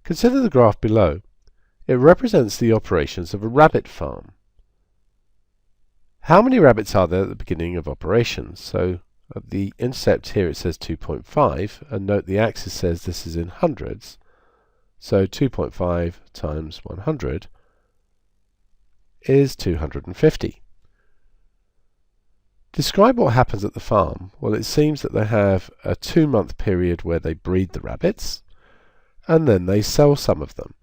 Consider the graph below. It represents the operations of a rabbit farm. How many rabbits are there at the beginning of operations? So at the intercept here it says 2.5, and note the axis says this is in hundreds. So 2.5 times 100 is 250. Describe what happens at the farm. Well, it seems that they have a 2-month period where they breed the rabbits, and then they sell some of them.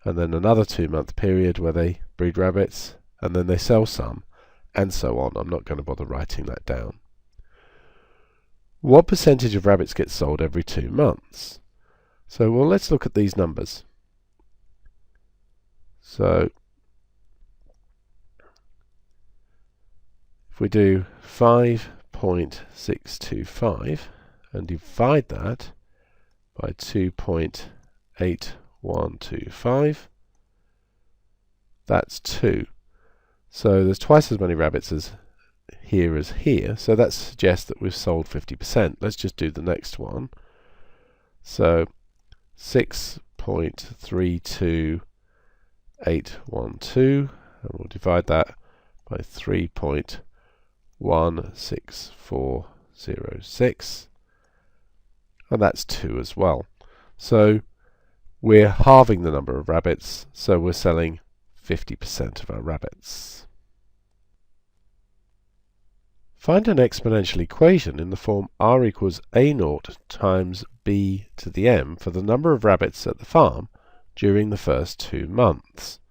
And then another 2-month period where they breed rabbits, and then they sell some, and so on. I'm not going to bother writing that down. What percentage of rabbits get sold every 2 months? So, well, let's look at these numbers. So, if we do 5.625 and divide that by 2.8125, that's 2. So there's twice as many rabbits as here, so that suggests that we've sold 50%. Let's just do the next one. So 6.32812, and we'll divide that by 3.16406, and that's 2 as well. So we're halving the number of rabbits, so we're selling 50% of our rabbits. Find an exponential equation in the form r equals a0 times b to the m for the number of rabbits at the farm during the first 2 months.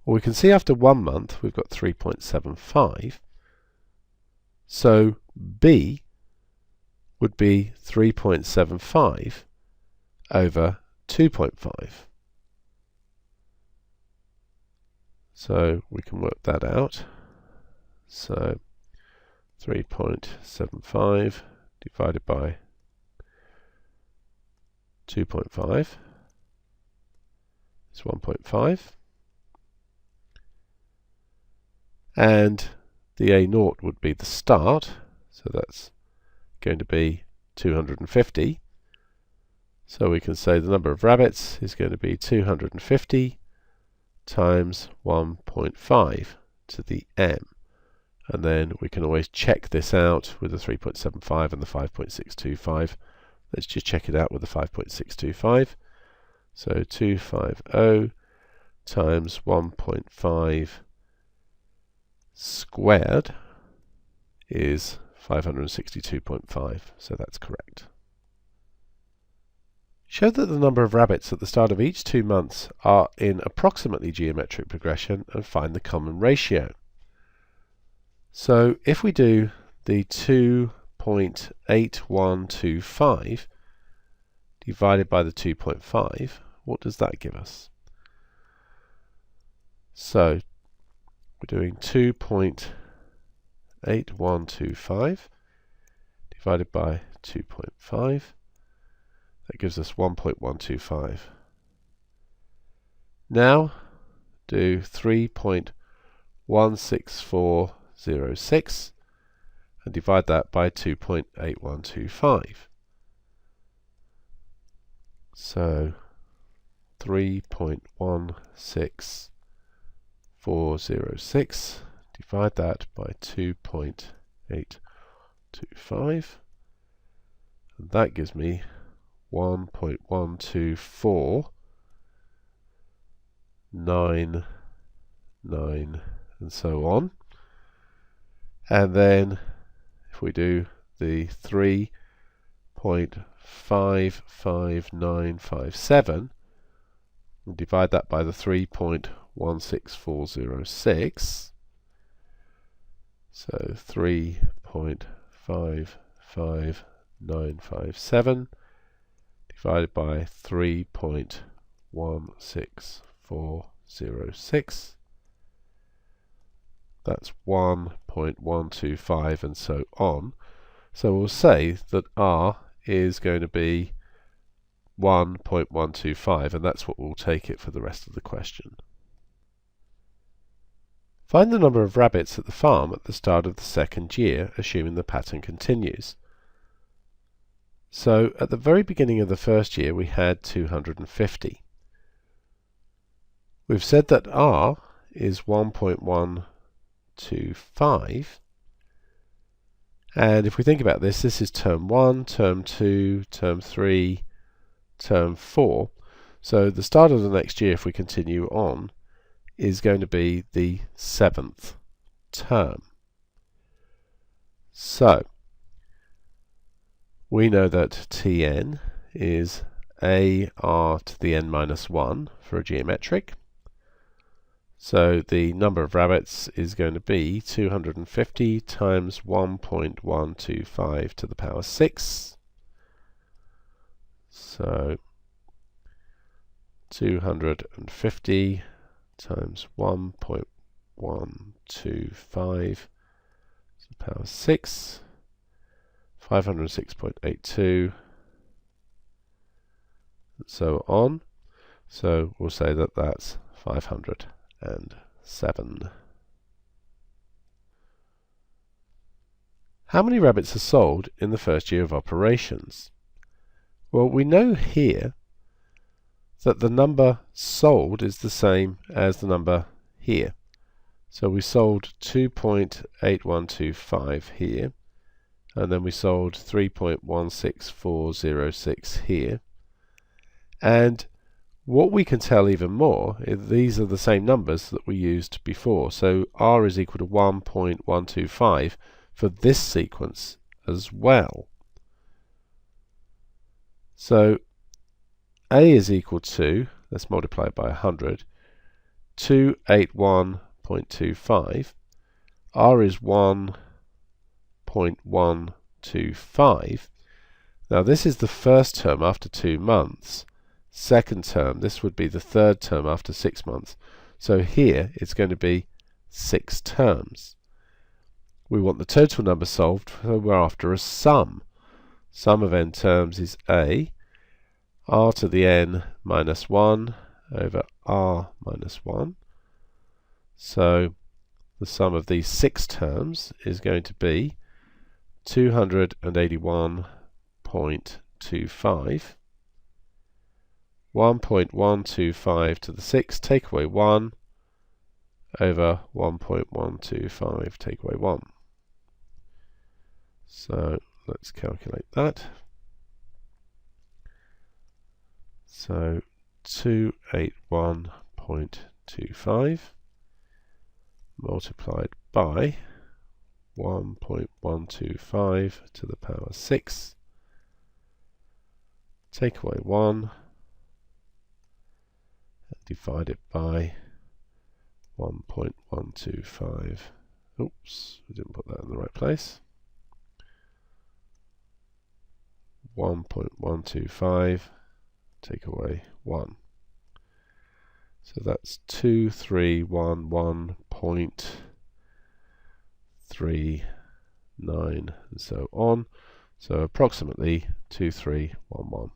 Well, we can see after 1 month we've got 3.75, so b would be 3.75 over 2.5. So we can work that out. So 3.75 divided by 2.5 is 1.5. And the A0 would be the start, so that's going to be 250. So we can say the number of rabbits is going to be 250 times 1.5 to the m. And then we can always check this out with the 3.75 and the 5.625. Let's just check it out with the 5.625. So 250 times 1.5 squared is 562.5, so that's correct. Show that the number of rabbits at the start of each 2 months are in approximately geometric progression and find the common ratio. So if we do the 2.8125 divided by the 2.5, what does that give us? So we're doing 2.8125 divided by 2.5. That gives us 1.125. Now do 3.16406 and divide that by 2.8125. So 3.16406, divide that by 2.825, and that gives me 1.12499 and so on. And then if we do the 3.55957 and divide that by the 3.16406, so 3.55957 divided by 3.16406, that's 1.125 and so on. So we'll say that R is going to be 1.125, and that's what we'll take it for the rest of the question. Find the number of rabbits at the farm at the start of the second year, assuming the pattern continues. So at the very beginning of the first year we had 250. We've said that R is 1.125, and if we think about this, this is term 1, term 2, term 3, term 4. So the start of the next year, if we continue on, is going to be the 7th term. So we know that Tn is AR to the n minus 1 for a geometric. So the number of rabbits is going to be 250 times 1.125 to the power 6. So 250 times 1.125 to the power 6, 506.82, and so on. So we'll say that that's 507. How many rabbits are sold in the first year of operations? Well, we know here that the number sold is the same as the number here. So we sold 2.8125 here, and then we sold 3.16406 here. And what we can tell even more is these are the same numbers that we used before. So R is equal to 1.125 for this sequence as well. So A is equal to, let's multiply it by 100, 281.25. R is 1.125. Now this is the first term after 2 months. Second term, this would be the third term after 6 months. So here it's going to be 6 terms. We want the total number solved, so we're after a sum. Sum of n terms is A, R to the n minus 1 over R minus 1. So the sum of these 6 terms is going to be 281.25. 1.125 to the 6, take away 1, over 1.125, take away 1. So let's calculate that. So 281.25 multiplied by 1.125 to the power 6, take away 1, divide it by 1.125. Oops, I didn't put that in the right place. 1.125, take away 1. So that's 2311.39 and so on. So approximately 2311.